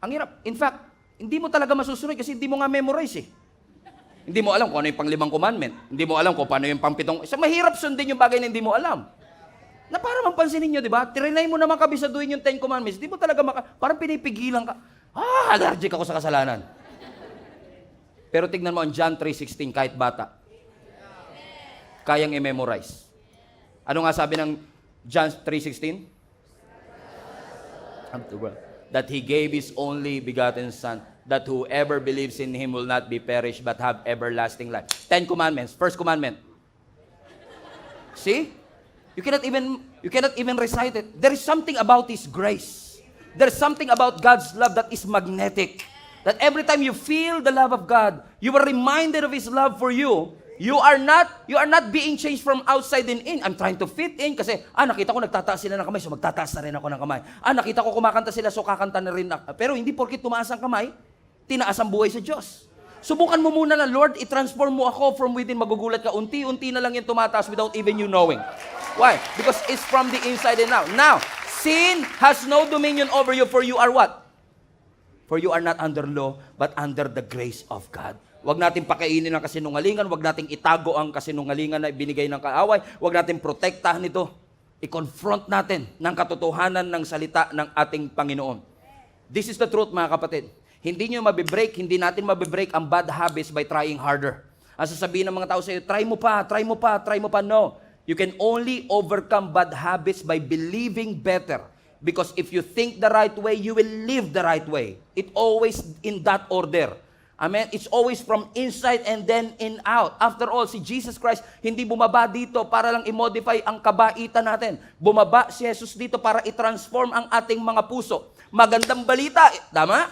Ang hirap. In fact, hindi mo talaga masusunod kasi hindi mo nga memorize eh. Hindi mo alam kung ano yung pang-5 commandment. Hindi mo alam kung paano yung pang-7. So, mahirap sundin yung bagay na hindi mo alam. Na para mapansinin nyo, di ba? Trinay mo naman kabisaduhin yung 10 commandments. Hindi mo talaga parang pinipigilan ka. Allergic ako sa kasalanan. Pero tignan mo ang John 3:16, kahit bata. Kayang i-memorize. Ano nga sabi ng John 3:16? That He gave His only begotten Son, that whoever believes in Him will not be perished, but have everlasting life. 10 commandments. First commandment. See? You cannot even recite it. There is something about His grace. There is something about God's love that is magnetic. That every time you feel the love of God, you are reminded of His love for you. You are not being changed from outside and in. I'm trying to fit in kasi, nakita ko nagtataas sila ng kamay, so magtataas na rin ako ng kamay. Nakita ko kumakanta sila, so kakanta na rin ako. Pero hindi porkit tumaas ang kamay, tinaas ang buhay sa Diyos. Subukan mo muna na, Lord, i-transform mo ako from within. Magugulat ka, unti-unti na lang yung tumataas without even you knowing. Why? Because it's from the inside and out. Now, sin has no dominion over you, for you are what? For you are not under law, but under the grace of God. Huwag natin pakainin ang kasinungalingan, huwag natin itago ang kasinungalingan na binigay ng kaaway, huwag natin protektahan ito. I-confront natin ng katotohanan ng salita ng ating Panginoon. This is the truth, mga kapatid. Hindi natin mabibreak ang bad habits by trying harder. Ang sasabihin ng mga tao sa iyo, try mo pa. No. You can only overcome bad habits by believing better. Because if you think the right way, you will live the right way. It always in that order. Amen? It's always from inside and then in out. After all, si Jesus Christ hindi bumaba dito para lang i-modify ang kabaitan natin. Bumaba si Jesus dito para i-transform ang ating mga puso. Magandang balita. Tama?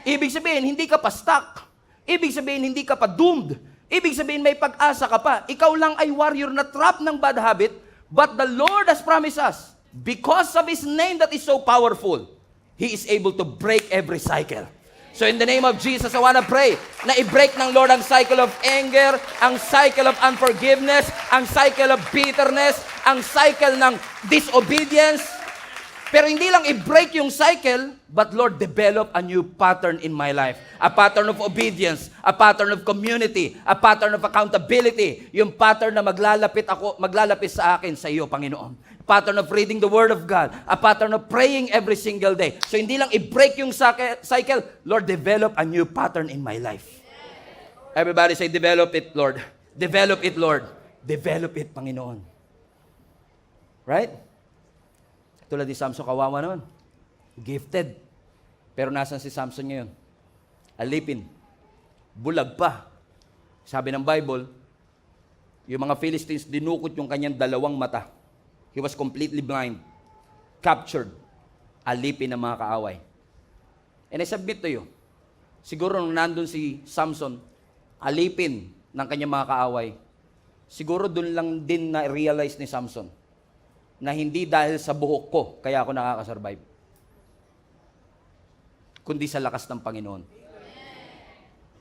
Ibig sabihin, hindi ka pa stuck. Ibig sabihin, hindi ka pa doomed. Ibig sabihin, may pag-asa ka pa. Ikaw lang ay warrior na trap ng bad habit, but the Lord has promised us, because of His name that is so powerful, He is able to break every cycle. So in the name of Jesus, I want to pray na i-break ng Lord ang cycle of anger, ang cycle of unforgiveness, ang cycle of bitterness, ang cycle ng disobedience. Pero hindi lang i-break yung cycle, but Lord, develop a new pattern in my life. A pattern of obedience, a pattern of community, a pattern of accountability. Yung pattern na maglalapit sa akin, sa iyo, Panginoon. Pattern of reading the Word of God, a pattern of praying every single day. So hindi lang i-break yung cycle, Lord, develop a new pattern in my life. Everybody say, develop it, Lord. Develop it, Lord. Develop it, Panginoon. Right? Tulad ni Samson, kawawa naman. Gifted. Pero nasan si Samson ngayon? Alipin. Bulag pa. Sabi ng Bible, yung mga Philistines, dinukot yung kanyang 2 mata. He was completely blind, captured, alipin ng mga kaaway. And I submit to you, siguro nung nandun si Samson, alipin ng kanyang mga kaaway, siguro dun lang din na-realize ni Samson na hindi dahil sa buhok ko kaya ako nakakasurvive, kundi sa lakas ng Panginoon.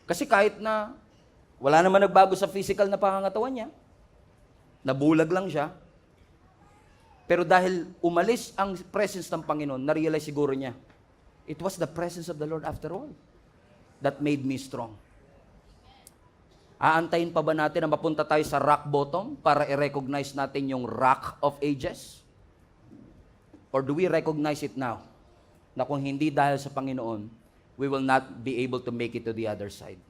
Kasi kahit na wala naman nagbago sa physical na pangangatawan niya, nabulag lang siya, pero dahil umalis ang presence ng Panginoon, na-realize siguro niya, it was the presence of the Lord after all that made me strong. Aantayin pa ba natin na mapunta tayo sa rock bottom para i-recognize natin yung rock of ages? Or do we recognize it now? Na kung hindi dahil sa Panginoon, we will not be able to make it to the other side.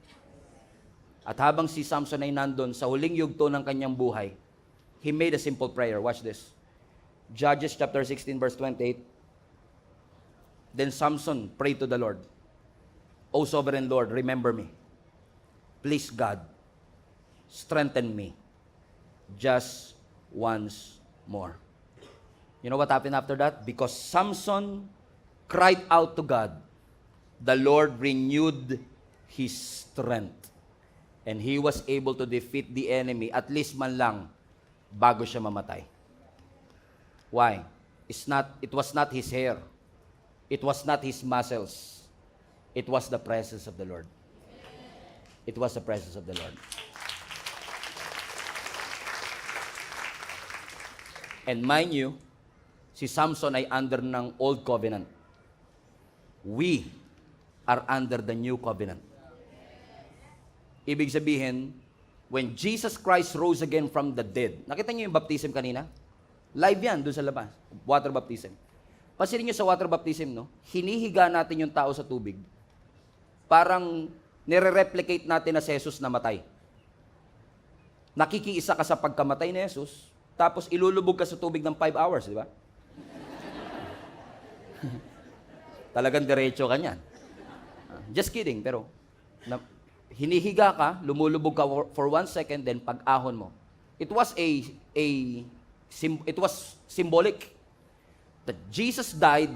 At habang si Samson ay nandun sa huling yugto ng kanyang buhay, he made a simple prayer. Watch this. Judges chapter 16 verse 28. Then Samson prayed to the Lord, O sovereign Lord, remember me. Please God, strengthen me just once more. You know what happened after that? Because Samson cried out to God, the Lord renewed his strength. And he was able to defeat the enemy, at least man lang, bago siya mamatay. Why? It was not his hair. It was not his muscles. It was the presence of the Lord. It was the presence of the Lord. And mind you, si Samson ay under ng Old Covenant. We are under the New Covenant. Ibig sabihin, when Jesus Christ rose again from the dead, nakita niyo yung baptism kanina? Live yan, doon sa labas. Water baptism. Pansinin niyo sa water baptism, no? Hinihiga natin yung tao sa tubig. Parang nire-replicate natin na si Jesus namatay. Nakikiisa ka sa pagkamatay ni Jesus, tapos ilulubog ka sa tubig ng 5 hours, di ba? Talagang diretso ka niyan. Just kidding, pero hinihiga ka, lumulubog ka for 1 second, then pag-ahon mo. It was symbolic that Jesus died,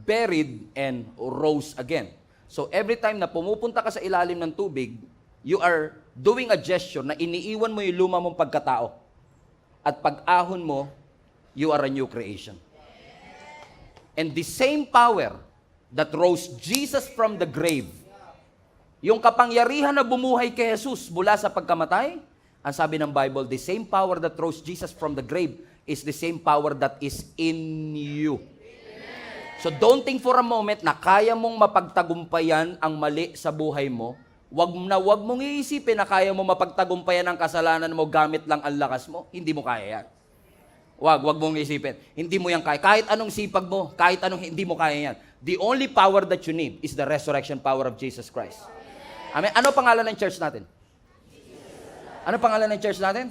buried, and rose again. So every time na pumupunta ka sa ilalim ng tubig, you are doing a gesture na iniiwan mo yung luma mong pagkatao. At pag-ahon mo, you are a new creation. And the same power that rose Jesus from the grave, yung kapangyarihan na bumuhay kay Jesus mula sa pagkamatay, ang sabi ng Bible, the same power that rose Jesus from the grave is the same power that is in you. So don't think for a moment na kaya mong mapagtagumpayan ang mali sa buhay mo. Wag mong iisipin na kaya mo mapagtagumpayan ang kasalanan mo gamit lang ang lakas mo. Hindi mo kaya yan. Wag mong isipin. Hindi mo yan kaya. Kahit anong sipag mo, kahit anong hindi mo kaya yan. The only power that you need is the resurrection power of Jesus Christ. Amen. Ano pangalan ng church natin? Ano pangalan ng church natin?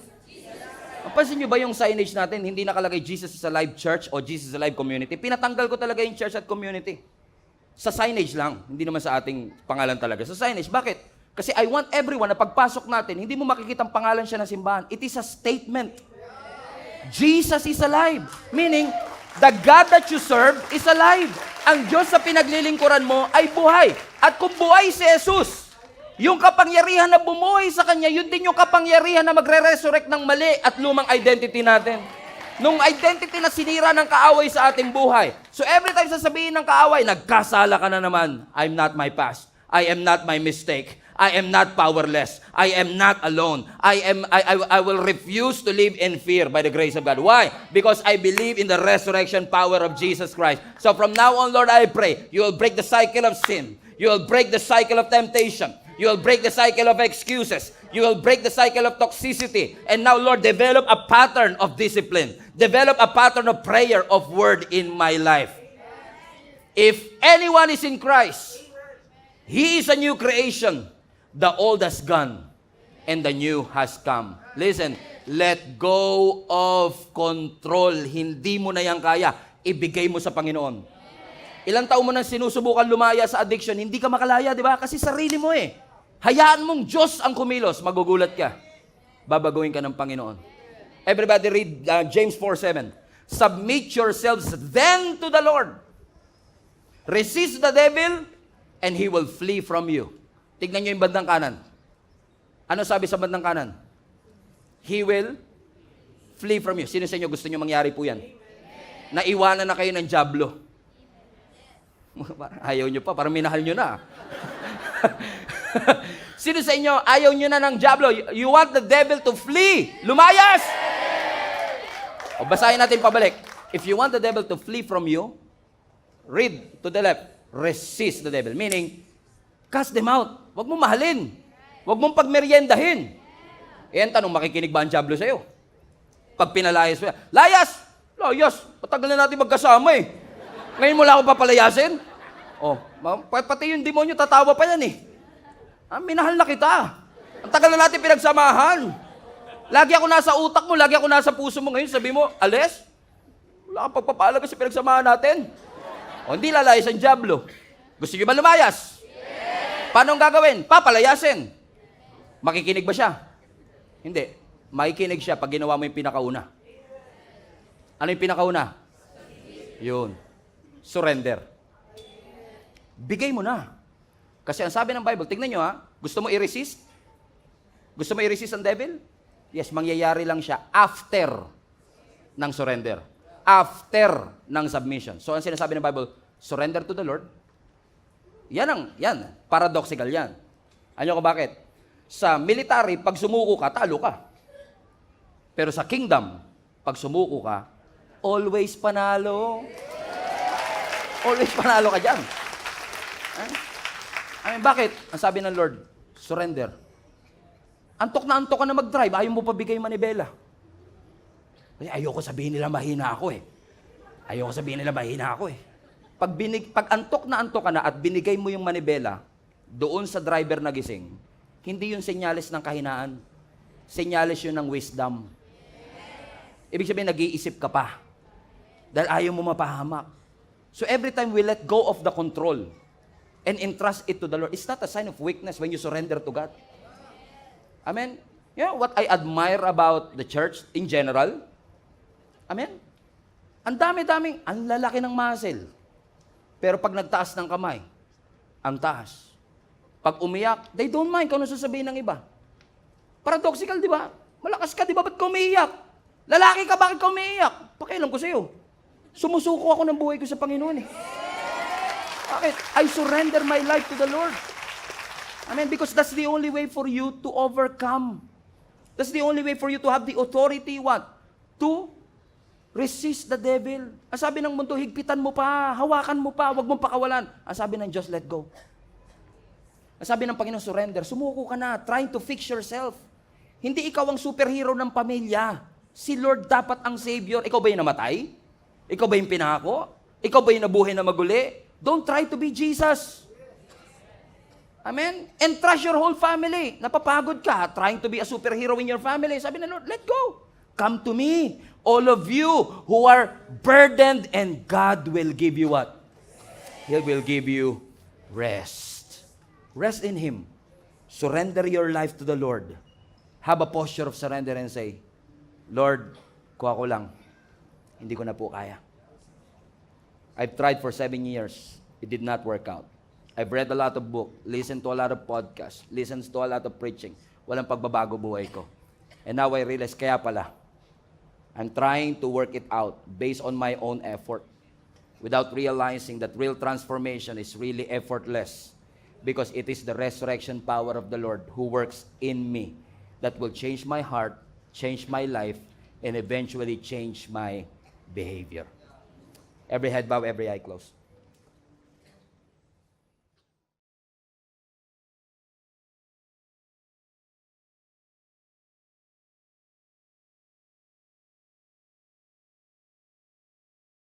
Pansin nyo ba yung signage natin, hindi nakalagay Jesus is Alive Church o Jesus is Alive Community? Pinatanggal ko talaga yung church at community. Sa signage lang, hindi naman sa ating pangalan talaga. Sa signage, bakit? Kasi I want everyone na pagpasok natin, hindi mo makikita ang pangalan siya ng simbahan. It is a statement. Jesus is alive. Meaning, the God that you serve is alive. Ang Diyos sa pinaglilingkuran mo ay buhay. At kung buhay si Jesus, yung kapangyarihan na bumuhay sa Kanya, yun din yung kapangyarihan na magre-resurrect ng mali at lumang identity natin. Nung identity na sinira ng kaaway sa ating buhay. So every time sasabihin ng kaaway, nagkasala ka na naman. I'm not my past. I am not my mistake. I am not powerless. I am not alone. I will refuse to live in fear by the grace of God. Why? Because I believe in the resurrection power of Jesus Christ. So from now on, Lord, I pray, you will break the cycle of sin. You will break the cycle of temptation. You will break the cycle of excuses. You will break the cycle of toxicity. And now, Lord, develop a pattern of discipline. Develop a pattern of prayer, of word in my life. If anyone is in Christ, he is a new creation. The old has gone, and the new has come. Listen, let go of control. Hindi mo na yan kaya. Ibigay mo sa Panginoon. Ilang taon mo nang sinusubukan lumaya sa addiction, hindi ka makalaya, di ba? Kasi sarili mo eh. Hayaan mong Diyos ang kumilos, magugulat ka. Babaguhin ka ng Panginoon. Everybody read James 4:7. Submit yourselves then to the Lord. Resist the devil, and he will flee from you. Tignan nyo yung bandang kanan. Ano sabi sa bandang kanan? He will flee from you. Sino sa inyo gusto nyo mangyari po yan? Naiwanan na kayo ng dyablo. Ayaw nyo pa, parang minahal nyo na. Sino sa inyo, ayaw nyo na ng dyablo? You want the devil to flee. Lumayas! O basahin natin pabalik. If you want the devil to flee from you, read to the left. Resist the devil. Meaning, cast them out. Huwag mong mahalin. Huwag mong pagmeryendahin. Eh, ang tanong, makikinig ba ang Diablo sa'yo? Pag pinalayas mo, layas! Layas! Patagal na natin magkasama eh. Ngayon mo lang ako papalayasin? Oh, pati yung demonyo tatawa pa yan eh. Minahal na kita. Ang tagal na natin pinagsamahan. Lagi ako nasa utak mo, lagi ako nasa puso mo. Ngayon sabi mo, alis? Wala kang pagpapalaga sa pinagsamahan natin. O, hindi lalayas ang Diablo. Gusto niyo ba lumayas? Yes! Paano ang gagawin? Papalayasin. Makikinig ba siya? Hindi. Makikinig siya pag ginawa mo yung pinakauna. Ano yung pinakauna? Yun. Surrender. Bigay mo na. Kasi ang sabi ng Bible, tignan nyo ha, gusto mo i-resist? Gusto mo i-resist ang devil? Yes, mangyayari lang siya after ng surrender. After ng submission. So, ang sinasabi ng Bible, surrender to the Lord. Yan. Paradoxical yan. Ano ko bakit? Sa military, pag sumuko ka, talo ka. Pero sa kingdom, pag sumuko ka, always panalo. Always panalo ka dyan. Bakit? Ang sabi ng Lord, surrender. Antok ka na mag-drive, ayaw mo pa bigay manibela. Kasi ayoko sabihin nila mahina ako eh. Pag antok ka na at binigay mo yung manibela doon sa driver na gising, hindi yun senyales ng kahinaan. Senyales yun ng wisdom. Ibig sabihin, nag-iisip ka pa. Dahil ayaw mo mapahamak. So every time we let go of the control and entrust it to the Lord, it's not a sign of weakness when you surrender to God. Amen? You know what I admire about the church in general? Amen? Ang dami-daming, ang lalaki ng muscle. Pero pag nagtaas ng kamay, ang taas. Pag umiyak, they don't mind kung ano sasabihin ng iba. Paradoxical, di ba? Malakas ka, di ba? Ba't ka umiiyak? Lalaki ka, bakit ka umiiyak? Pakialam ko sa'yo. Sumusuko ako ng buhay ko sa Panginoon eh. Bakit? I surrender my life to the Lord. Amen? Because that's the only way for you to overcome. That's the only way for you to have the authority, what? To resist the devil. Ang sabi ng mundo, higpitan mo pa, hawakan mo pa, huwag mong pakawalan. Ang sabi ng Diyos, let go. Ang sabi ng Panginoon, surrender. Sumuko ka na, trying to fix yourself. Hindi ikaw ang superhero ng pamilya. Si Lord dapat ang Savior. Ikaw ba yung namatay? Ikaw ba yung pinako? Ikaw ba yung nabuhay na maguli? Don't try to be Jesus. Amen? Entrust your whole family. Napapagod ka, trying to be a superhero in your family. Sabi ng Lord, let go. Come to me, all of you who are burdened, and God will give you what? He will give you rest. Rest in Him. Surrender your life to the Lord. Have a posture of surrender and say, Lord, kuha ko lang. Hindi ko na po kaya. I've tried for 7 years. It did not work out. I've read a lot of books, listened to a lot of podcasts, listened to a lot of preaching. Walang pagbabago buhay ko. And now I realize, kaya pala, I'm trying to work it out based on my own effort without realizing that real transformation is really effortless because it is the resurrection power of the Lord who works in me that will change my heart, change my life, and eventually change my behavior. Every head bow, every eye closed.